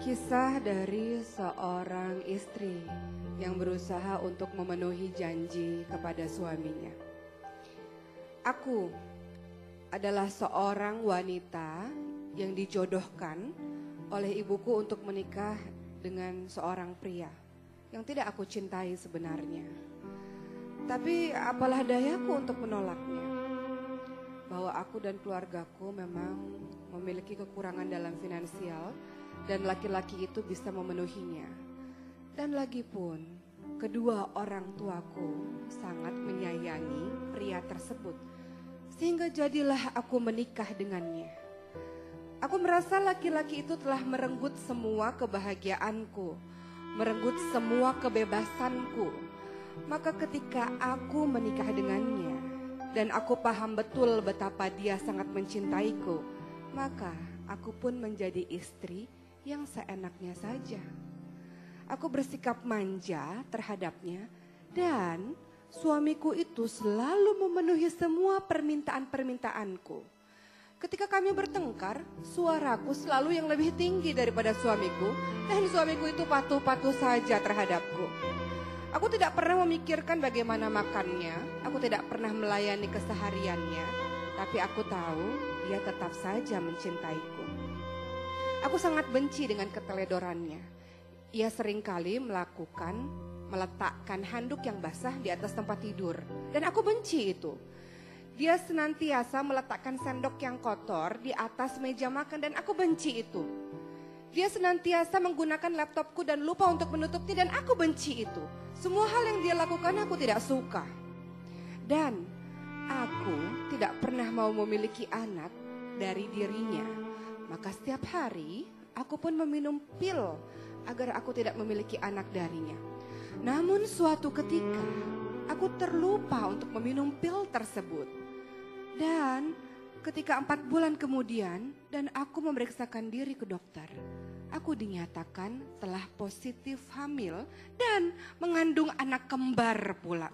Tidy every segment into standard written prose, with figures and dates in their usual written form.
Kisah dari seorang istri yang berusaha untuk memenuhi janji kepada suaminya. Aku adalah seorang wanita yang dijodohkan oleh ibuku untuk menikah dengan seorang pria yang tidak aku cintai sebenarnya. Tapi apalah dayaku untuk menolaknya. Bahwa aku dan keluargaku memang memiliki kekurangan dalam finansial dan laki-laki itu bisa memenuhinya. Dan lagi pun kedua orang tuaku sangat menyayangi pria tersebut. Sehingga jadilah aku menikah dengannya. Aku merasa laki-laki itu telah merenggut semua kebahagiaanku, merenggut semua kebebasanku. Maka ketika aku menikah dengannya dan aku paham betul betapa dia sangat mencintaiku, maka aku pun menjadi istri yang seenaknya saja. Aku bersikap manja terhadapnya dan suamiku itu selalu memenuhi semua permintaan-permintaanku. Ketika kami bertengkar, suaraku selalu yang lebih tinggi daripada suamiku dan suamiku itu patuh-patuh saja terhadapku. Aku tidak pernah memikirkan bagaimana makannya, aku tidak pernah melayani kesehariannya, tapi aku tahu dia tetap saja mencintaiku. Aku sangat benci dengan keteledorannya. Ia seringkali meletakkan handuk yang basah di atas tempat tidur, dan aku benci itu. Dia senantiasa meletakkan sendok yang kotor di atas meja makan dan aku benci itu. Dia senantiasa menggunakan laptopku dan lupa untuk menutupnya dan aku benci itu. Semua hal yang dia lakukan aku tidak suka. Dan aku tidak pernah mau memiliki anak dari dirinya. Maka setiap hari aku pun meminum pil agar aku tidak memiliki anak darinya. Namun suatu ketika aku terlupa untuk meminum pil tersebut. Dan ketika 4 bulan kemudian dan aku memeriksakan diri ke dokter, aku dinyatakan telah positif hamil dan mengandung anak kembar pula.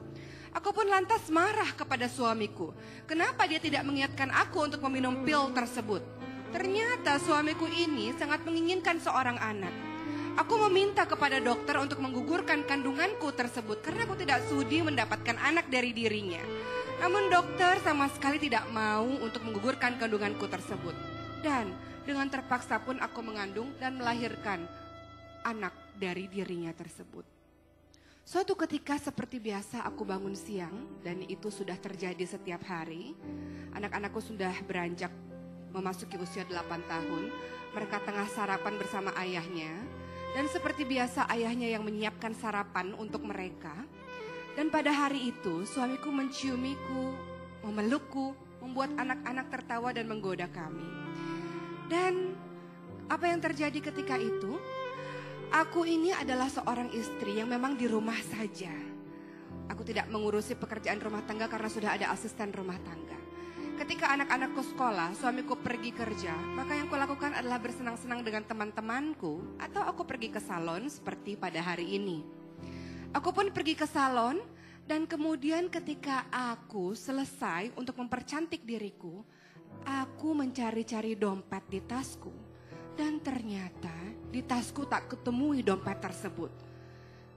Aku pun lantas marah kepada suamiku. Kenapa dia tidak mengingatkan aku untuk meminum pil tersebut? Ternyata suamiku ini sangat menginginkan seorang anak. Aku meminta kepada dokter untuk menggugurkan kandunganku tersebut karena aku tidak sudi mendapatkan anak dari dirinya. Namun dokter sama sekali tidak mau untuk menggugurkan kandunganku tersebut. Dan dengan terpaksa pun aku mengandung dan melahirkan anak dari dirinya tersebut. Suatu ketika seperti biasa aku bangun siang dan itu sudah terjadi setiap hari. Anak-anakku sudah beranjak memasuki usia 8 tahun. Mereka tengah sarapan bersama ayahnya. Dan seperti biasa ayahnya yang menyiapkan sarapan untuk mereka. Dan pada hari itu suamiku menciumiku, memelukku, membuat anak-anak tertawa dan menggoda kami. Dan apa yang terjadi ketika itu? Aku ini adalah seorang istri yang memang di rumah saja. Aku tidak mengurusi pekerjaan rumah tangga karena sudah ada asisten rumah tangga. Ketika anak-anakku sekolah, suamiku pergi kerja, maka yang kulakukan adalah bersenang-senang dengan teman-temanku atau aku pergi ke salon seperti pada hari ini. Aku pun pergi ke salon dan kemudian ketika aku selesai untuk mempercantik diriku, aku mencari-cari dompet di tasku. Dan ternyata di tasku tak ketemui dompet tersebut.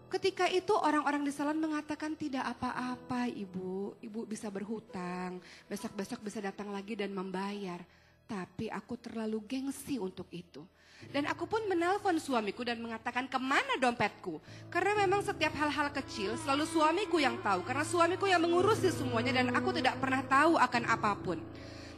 Ketika itu orang-orang di salon mengatakan tidak apa-apa ibu bisa berhutang, besok-besok bisa datang lagi dan membayar. Tapi aku terlalu gengsi untuk itu. Dan aku pun menelpon suamiku dan mengatakan kemana dompetku. Karena memang setiap hal-hal kecil selalu suamiku yang tahu. Karena suamiku yang mengurusi semuanya dan aku tidak pernah tahu akan apapun.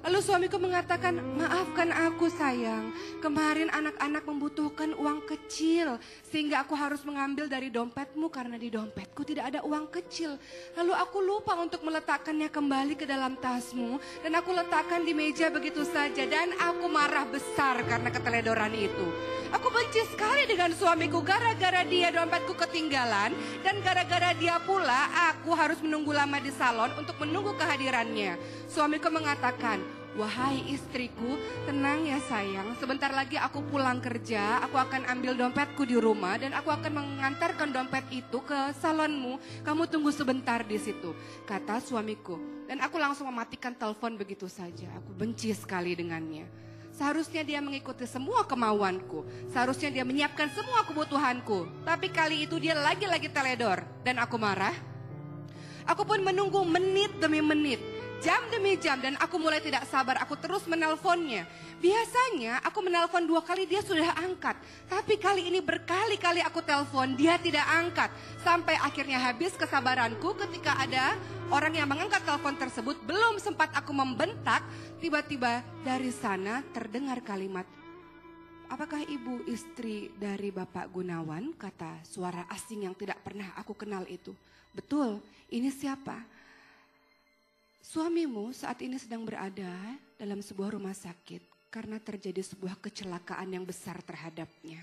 Lalu suamiku mengatakan, maafkan aku sayang, kemarin anak-anak membutuhkan uang kecil sehingga aku harus mengambil dari dompetmu karena di dompetku tidak ada uang kecil. Lalu aku lupa untuk meletakkannya kembali ke dalam tasmu dan aku letakkan di meja begitu saja dan aku marah besar karena keteledoran itu. Aku benci sekali dengan suamiku gara-gara dia dompetku ketinggalan dan gara-gara dia pula aku harus menunggu lama di salon untuk menunggu kehadirannya. Suamiku mengatakan, wahai istriku, tenang ya sayang, sebentar lagi aku pulang kerja, aku akan ambil dompetku di rumah dan aku akan mengantarkan dompet itu ke salonmu. Kamu tunggu sebentar di situ, kata suamiku. Dan aku langsung mematikan telepon begitu saja. Aku benci sekali dengannya. Seharusnya dia mengikuti semua kemauanku. Seharusnya dia menyiapkan semua kebutuhanku. Tapi kali itu dia lagi-lagi teledor. Dan aku marah. Aku pun menunggu menit demi menit, jam demi jam, dan aku mulai tidak sabar. Aku terus menelponnya. Biasanya aku menelpon 2 kali dia sudah angkat. Tapi kali ini berkali-kali aku telepon, dia tidak angkat. Sampai akhirnya habis kesabaranku ketika ada orang yang mengangkat telepon tersebut. Belum sempat aku membentak, tiba-tiba dari sana terdengar kalimat, "Apakah ibu istri dari Bapak Gunawan?" kata suara asing yang tidak pernah aku kenal itu. "Betul, ini siapa?" "Suamimu saat ini sedang berada dalam sebuah rumah sakit karena terjadi sebuah kecelakaan yang besar terhadapnya."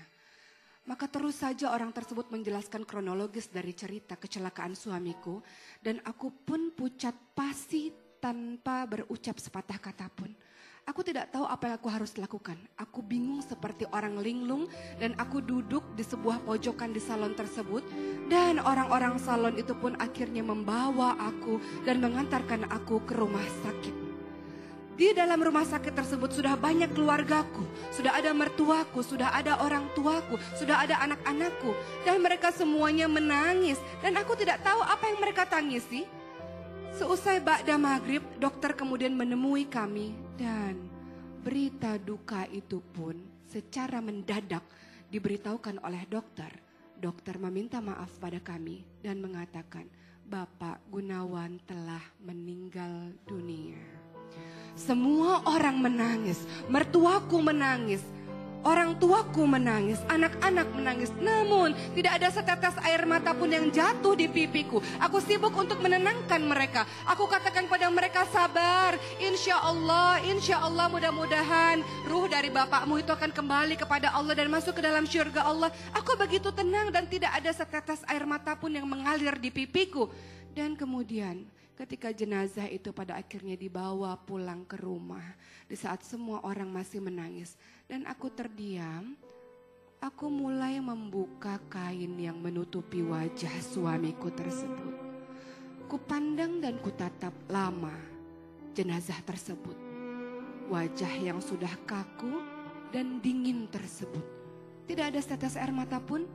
Maka terus saja orang tersebut menjelaskan kronologis dari cerita kecelakaan suamiku. Dan aku pun pucat pasi tanpa berucap sepatah kata pun. Aku tidak tahu apa yang aku harus lakukan. Aku bingung seperti orang linglung dan aku duduk di sebuah pojokan di salon tersebut. Dan orang-orang salon itu pun akhirnya membawa aku dan mengantarkan aku ke rumah sakit. Di dalam rumah sakit tersebut sudah banyak keluargaku, sudah ada mertuaku, sudah ada orang tuaku, sudah ada anak-anakku. Dan mereka semuanya menangis dan aku tidak tahu apa yang mereka tangisi. Seusai ba'da maghrib, dokter kemudian menemui kami dan berita duka itu pun secara mendadak diberitahukan oleh dokter. Dokter meminta maaf pada kami dan mengatakan, "Bapak Gunawan telah meninggal dunia." Semua orang menangis, mertuaku menangis, orang tuaku menangis, anak-anak menangis. Namun tidak ada setetes air mata pun yang jatuh di pipiku. Aku sibuk untuk menenangkan mereka. Aku katakan pada mereka, "Sabar, insya Allah mudah-mudahan ruh dari bapakmu itu akan kembali kepada Allah dan masuk ke dalam syurga Allah." Aku begitu tenang dan tidak ada setetes air mata pun yang mengalir di pipiku. Dan kemudian ketika jenazah itu pada akhirnya dibawa pulang ke rumah, di saat semua orang masih menangis dan aku terdiam, aku mulai membuka kain yang menutupi wajah suamiku tersebut. Kupandang dan kutatap lama jenazah tersebut. Wajah yang sudah kaku dan dingin tersebut. Tidak ada setetes air mata pun.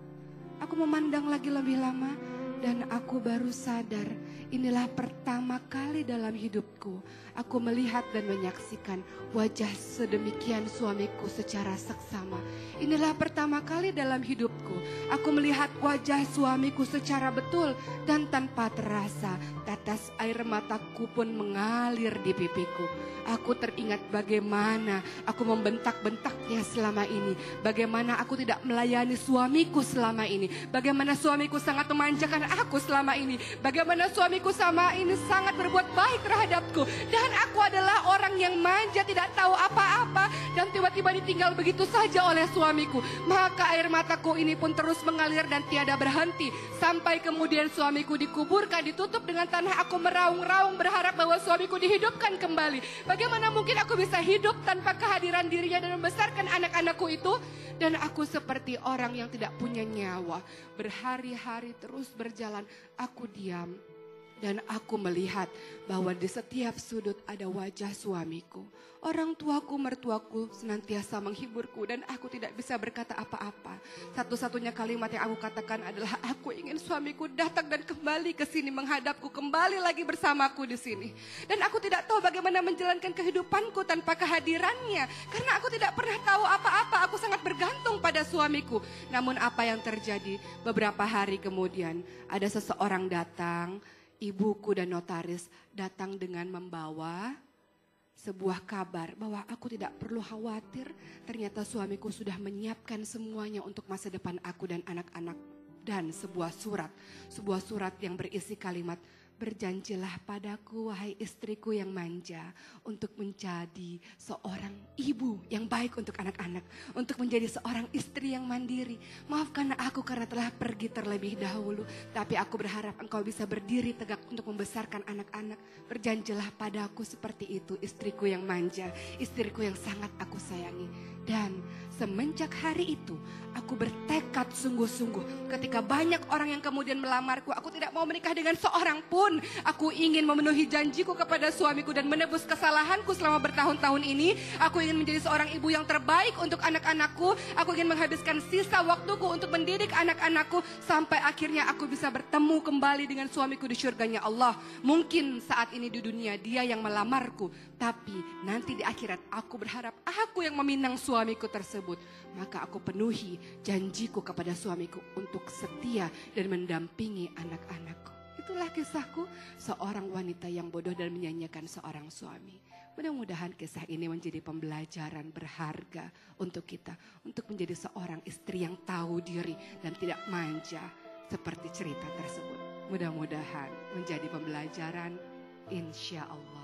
Aku memandang lagi lebih lama. Dan aku baru sadar, inilah pertama kali dalam hidupku aku melihat dan menyaksikan wajah sedemikian suamiku secara seksama. Inilah pertama kali dalam hidupku aku melihat wajah suamiku secara betul dan tanpa terasa tetes air mataku pun mengalir di pipiku. Aku teringat bagaimana aku membentak-bentaknya selama ini. Bagaimana aku tidak melayani suamiku selama ini. Bagaimana suamiku sangat memanjakan aku selama ini. Bagaimana suamiku sama ini sangat berbuat baik terhadapku. Dan aku adalah orang yang manja, tidak tahu apa-apa. Dan tiba-tiba ditinggal begitu saja oleh suamiku. Maka air mataku ini pun terus mengalir dan tiada berhenti. Sampai kemudian suamiku dikuburkan, ditutup dengan tanah. Aku meraung-raung berharap bahwa suamiku dihidupkan kembali. Bagaimana mungkin aku bisa hidup tanpa kehadiran dirinya dan membesarkan anak-anakku itu? Dan aku seperti orang yang tidak punya nyawa. Berhari-hari terus berjalan, aku diam. Dan aku melihat bahwa di setiap sudut ada wajah suamiku. Orang tuaku, mertuaku senantiasa menghiburku dan aku tidak bisa berkata apa-apa. Satu-satunya kalimat yang aku katakan adalah aku ingin suamiku datang dan kembali ke sini menghadapku, kembali lagi bersamaku di sini. Dan aku tidak tahu bagaimana menjalankan kehidupanku tanpa kehadirannya. Karena aku tidak pernah tahu apa-apa, aku sangat bergantung pada suamiku. Namun apa yang terjadi? Beberapa hari kemudian ada seseorang datang, ibuku dan notaris datang dengan membawa sebuah kabar bahwa aku tidak perlu khawatir. Ternyata suamiku sudah menyiapkan semuanya untuk masa depan aku dan anak-anak. Dan sebuah surat yang berisi kalimat, "Berjanjilah padaku wahai istriku yang manja untuk menjadi seorang ibu yang baik untuk anak-anak. Untuk menjadi seorang istri yang mandiri. Maafkan aku karena telah pergi terlebih dahulu. Tapi aku berharap engkau bisa berdiri tegak untuk membesarkan anak-anak. Berjanjilah padaku seperti itu istriku yang manja. Istriku yang sangat aku sayangi." Dan Semenjak hari itu, aku bertekad sungguh-sungguh. Ketika banyak orang yang kemudian melamarku, aku tidak mau menikah dengan seorang pun. Aku ingin memenuhi janjiku kepada suamiku dan menebus kesalahanku selama bertahun-tahun ini. Aku ingin menjadi seorang ibu yang terbaik untuk anak-anakku. Aku ingin menghabiskan sisa waktuku untuk mendidik anak-anakku. Sampai akhirnya aku bisa bertemu kembali dengan suamiku di surganya Allah. Mungkin saat ini di dunia dia yang melamarku. Tapi nanti di akhirat aku berharap aku yang meminang suamiku tersebut. Maka aku penuhi janjiku kepada suamiku untuk setia dan mendampingi anak-anakku. Itulah kisahku, seorang wanita yang bodoh dan menyanyiakan seorang suami. Mudah-mudahan kisah ini menjadi pembelajaran berharga untuk kita. Untuk menjadi seorang istri yang tahu diri dan tidak manja seperti cerita tersebut. Mudah-mudahan menjadi pembelajaran, insya Allah.